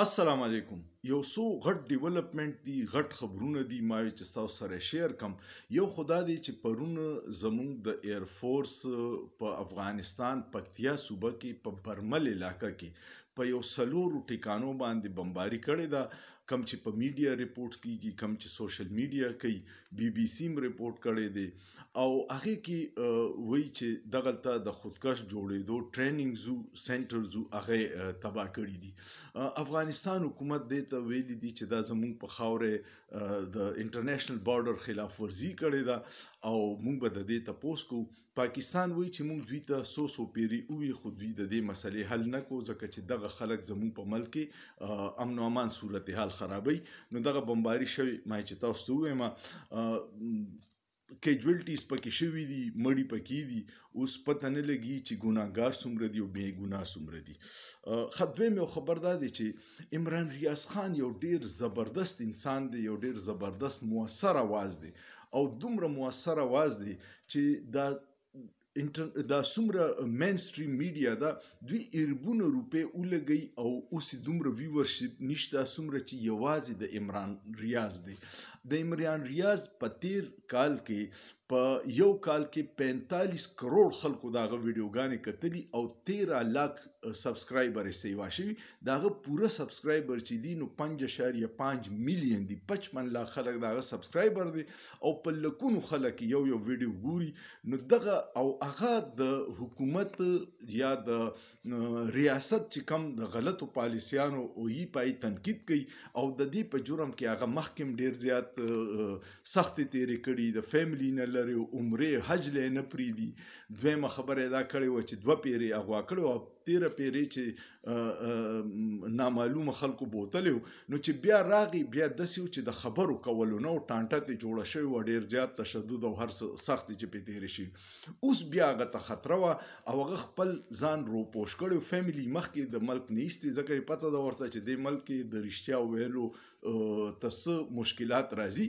السلام علیکم. یو څو غټ ډیولپمنٹ دي، غټ خبرونه دي ما چې تاسو سره شیر کم. یو خدا دی چې پرونه زمونږ د ایر فورس په افغانستان پکتیا صوبه کې په برمل علاقه کې په یو سلورو ټیکانو باندې بمباری کړې ده، کم چې په میډیا ریپورټ کیږي، کم چې سوشل میډیا کوي، بی بی سی م ریپورټ کړی دی او هغه کې وایي چې دغلته د خودکش جوړېدو ټریننګ زو سنټر زو هغه تباه کړي دي. افغانستان حکومت دې ته ویلي دي چې دا زمونږ په خاوره د انټرنیشنل بارډر خلاف ورزي کړې ده او مونږ به د دې تپوس کوو. پاکستان وایي چې مونږ دوی ته څو پیري ووایي خو دوی د دې مسلې حل نه کوو ځکه چې دغه خلک زمونږ په ملک کې امن و امان صورتحال خرابوي. نو دغه بمباري شوي ما چې تاسو ته ووایم کیجوالټیز پکې شوي دي، مړي پکې دي. اوس پته نه لګي چې ګناهګار څومره دي او بې ګناه څومره دي. دویم یو خبر دا دی چې عمران ریاض خان یو ډیر زبردست انسان دی، یو ډیر زبردست مؤثر اواز دی او دومره مؤثر اواز دی چې دا څومره مین سټریم میډیا ده دوی اربونه روپۍ ولګوي او اوس دومره ویورشپ نشته څومره چې یوازې د عمران ریاض دی. د عمران ریاض په تیر کال کې په یو کال کې 45 کروڑ خلکو داغه ویډیوګانې کتلي او 13 لاک سبسکرایبر یې سیوا شوي. داغه پوره سبسکرایبر چې دي نو 5.5 میلیون دي، 55 لاک خلک داغه سبسکرایبر دي او په لکونو خلک یو ویډیو ګوري. نو دغه او هغه د حکومت یا د ریاست چې کم د غلطو پالیسیانو او یې پای تنقید کوي او د دې په جرم کې هغه مخکم ډیر زیات سختې تیرې کړي، د فیملی نه لري، عمرې حج لی نه پرېږدي. دویمه خبره یې دا کړې وه چې 2 پیرې اغوا کړې او 13 پیرې چې نامعلومه خلکو بوتلې وو. نو چې بیا راغی بیا داسې و چې د خبرو کولو نه و ټانټه ترې جوړه شوې وه، ډېر زیات تشدد او هر څه سختې چې پرې تېرې شوي. اوس بیا هغه ته خطره وه او هغه خپل ځان روپوش کړی، فیملی مخکې د ملک نه ایستې ځکه یې پته ده ورته چې دې ملک کې د رښتیا ویلو ته څه مشکلات راځي.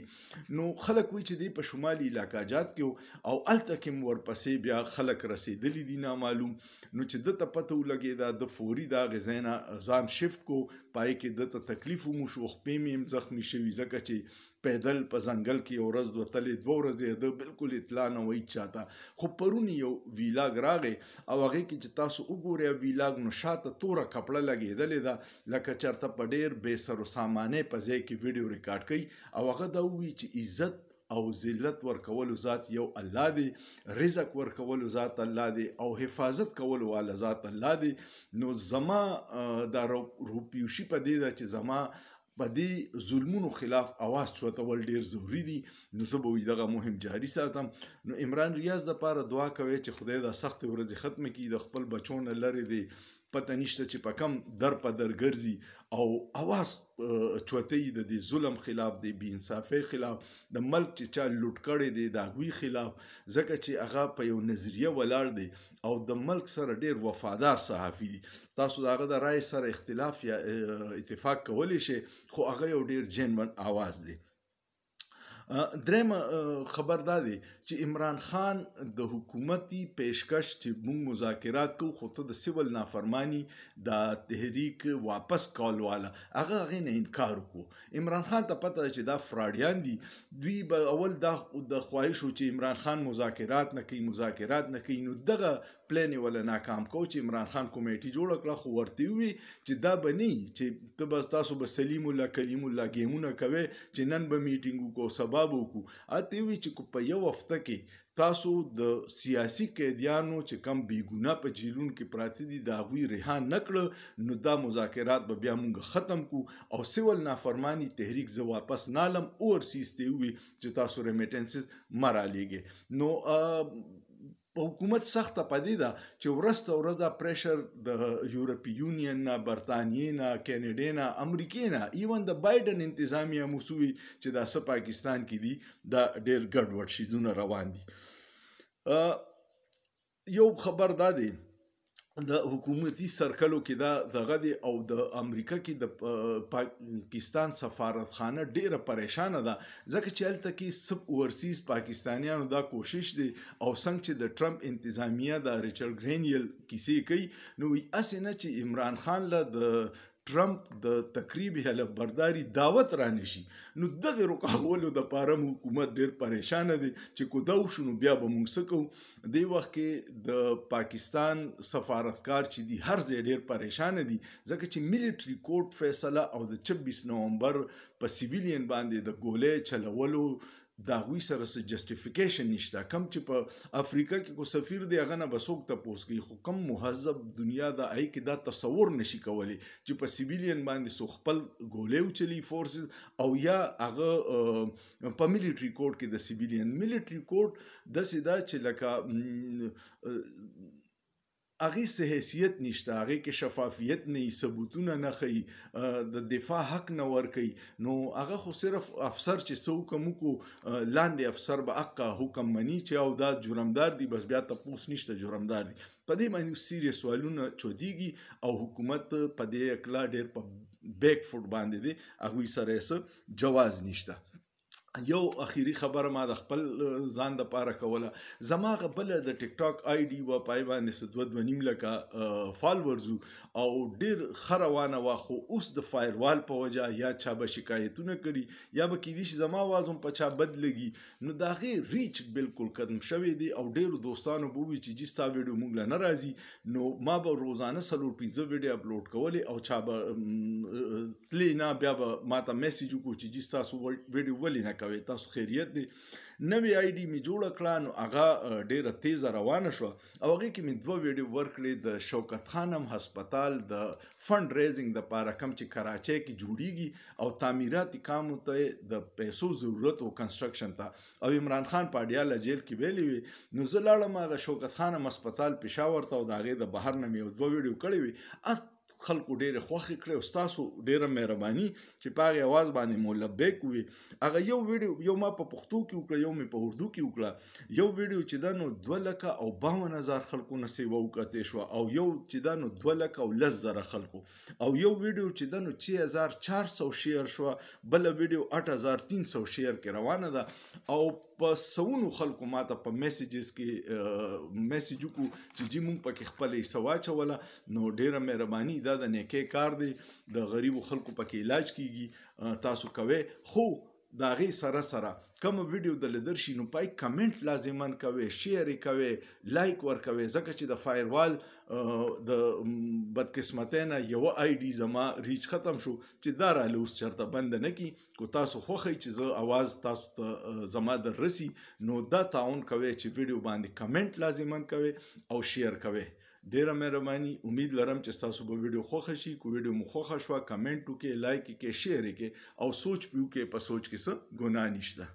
نو خلک وایي چې دې په شمالي علاقه جات کې او هلته کې م ورپسې بیا خلک رسېدلي دي نامعلوم. نو چې ده ته پته ولګېده د فوري د هغې ځای نه ځان شفت کو. پای کې ده ته تکلیف وموشو، خپې مې هم زخمي شوي ځکه چې پیدل په ځنګل کې یو ورځ وتلې، 2 ورځې ده بالکل اطلاع نه وایي چاته. خو پرون یو ویلاګ راغی او هغې کې چې تاسو وګورئ ویلاګ نو شاته توره کپړه لګېدلې ده لکه چېرته په ډېر بې سر و سامانۍ په ځای کې ویډیو ریکارډ کوي او هغه دا ووایي چې عزت او ذلت ورکولو ذات یو الله دی، رزق ورکولو ذات الله دی او حفاظت کولو والا ذات الله دی. نو زما دا روپیوشي په دې ده چې زما په دې ظلمونو خلاف اواز چوتول ډیر ضروري دي. نو زه به دغه مهم جاري ساتم. نو عمران ریاض دپاره دعا کوئ چې خدای دا سختې ورځې ختمې کړي، د خپل بچو نه لرې دی، پته نشته چې په کم در په در ګرځي او اواز چوتئ د دې ظلم خلاف، د بې انصافۍ خلاف، د ملک چې چا لوټ کړی دی د هغوی خلاف، ځکه چې هغه په یو نظریه ولاړ دی او د ملک سره ډیر وفادار صحافي دی. تاسو د هغه د رای سره اختلاف یا اتفاق کولی شئ خو هغه یو ډیر جنون آواز دی. دریم خبر دا دی چې عمران خان د حکومتي پیشکش چې مونږ مذاکرات کوو خو ته د سیول نافرمانی د تحریک واپس کول والا هغې نه انکار وکړو. عمران خان ته پته ده چې دا فراډیان دي. دوی به اول دا د خواهش و چې عمران خان مذاکرات نه کوي نو دغه پلان یې ولا ناکام کو چې عمران خان کمیټي جوړه کړه خو ورته ووي چې دا به نه چې ته به تاسو به سلیم الله کلیم الله ګیمونه کوئ چې نن به میټینګ وکړو سبا به وکړو. اته وی چې په یو هفته کې تاسو د سیاسي قیدیانو چې کم بیګونه په جیلون کې پراته دي د هغوی رها نه کړه نو دا مذاکرات به بیا مونږ ختم کړو او سیول نافرمانی تحریک زه واپس نالم. اوورسیز ته ووي چې تاسو ریمیټنسز مه رالیږئ. نو حکومت سخته پدې ده چې ورځ ورځ پریشر د یورپی یونین نه، برطانیې نه، کینیډا نه، امریکې نه، ایون د بایډن انتظامیه موسوي چې دا څه پاکستان کې دي دا ډېر ګډوډ شیزونه روان دي. یو خبر دا دی د حکومتي سرکلو کې دا دغه دی او د امریکا کې د پاکستان سفارتخانه ډیره پریشانه ده ځکه چې هلته کې سب اورسیز پاکستانیانو دا کوشش دی او څنګه چې د ټرمپ انتظامیه د ریچارډ ګرینیل کیسې کوي نو وایي هسې نه چې عمران خان له د ټرمپ د تقریب حلف برداري دعوت رانشي نو دغه رکاولو د پاره حکومت ډیر پریشان دي چې کو دا وشو نو بیا به موږ سکو دی وخت کې د پاکستان سفارتکار چې دی هر ځای ډیر پریشان دي ځکه چې ملټری کورټ فیصله او د 26 نومبر په سیویلین باندې د ګولې چلولو دا غوي سره څه جسټیفیکیشن نشته کم چې په افریقا کې کو سفیر دی هغه نه بسوک ته پوس کوي خو کم مهذب دنیا د آی کې دا تصور نشي کولی چې په سیویلین باندې سو خپل ګولې چلی فورسز او یا هغه په ملټری کورټ کې د سیویلین ملټری کورټ د سیدا چې لکه هغه سه حیثیت نشته هغه کې شفافیت نه ثبوتونه نه خي د دفاع حق نه ور کوي نو هغه خو صرف افسر چې څو کوم کو لاندې افسر به حق حکم مني چې او دا جرمدار دي بس بیا تاسو نشته جرمدار دي په دې باندې سیریس سوالونه چوديږي او حکومت په دې اکلا ډېر په بیک فوټ باندې دي هغه سره جواز نشته یو اخیری خبره ما د خپل ځان د پاره کوله زما غبل د ټیک ټاک آی ډي و پای باندې 2.5 لکه فالوورز او ډیر خروانه واخو اوس د فایروال په وجه یا چا به شکایتونه کړي یا به کېدی شي زما आवाज هم په چا بدلږي نو دا غي ریچ بالکل ختم شوی دی او ډیر دوستانو بووي چې جستا ویډیو مونږ نه راځي نو ما به روزانه سلور پیزه ویډیو اپلوډ کولې او چا به تلی نه بیا به ماته میسج وکړي چې جستا سو ویډیو ولې نه کوي تاسو خیریت دی نوې آی ډي می جوړ کړه نو هغه ډیره تیز روانه شو او هغه کې می دوه ویډیو ورکړې د شوکت خانم هسپتال د فند ریزینګ د پاره کم چې کراچۍ کې جوړیږي او تعمیراتي کام ته د پیسو ضرورت او کنستراکشن ته او عمران خان پاډیال جیل کې ویلې وي نو زه لاړم هغه شوکت خانم هسپتال پېښور ته او د هغې د بهر نه مې دوه ویډیو کړې وي خلکو ډېر خوښ کړي او تاسو ډېر مهرباني چې پاره आवाज باندې مولبک وي هغه یو ویډیو یو ما په پښتو کې وکړ یو مې په اردو کې وکړه یو ویډیو چې دا نو 2,52,000 خلکو نصیب وکړې شو او یو چې دا نو 2,10,000 خلکو او یو ویډیو چې دا نو 6,400 شیر شو بل ویډیو 8,300 شیر کې روانه ده او په سونو خلکو ماته په میسیجز کې میسیج کو چې جی مونږ پکې خپل سوا چوله نو ډیره مهرباني دا د نیکه کار دی د غریبو خلکو پکې علاج کیږي تاسو کوي خو دا غي سره کوم ویډیو د لیدرشي نو پای کمنټ لازمان کوي شیر کوي لایک ور کوي ځکه چې د فایروال د بدقسمتانه یو آی ډي زما ریچ ختم شو چې دا را لوس چرته بند نه کی کو تاسو خوخی چې زه आवाज تاسو ته زما د رسی نو دا تعاون کوي چې ویډیو باندې کمنټ لازمان کوي او شیر کوي ډیره مهرباني امید لرم چې تاسو به ویډیو خوښ شي کو ویډیو مو خوښ شو کمنټ وکړئ لایک وکړئ شیر وکړئ او سوچ پیو کې په سوچ کې څه ګناه نشته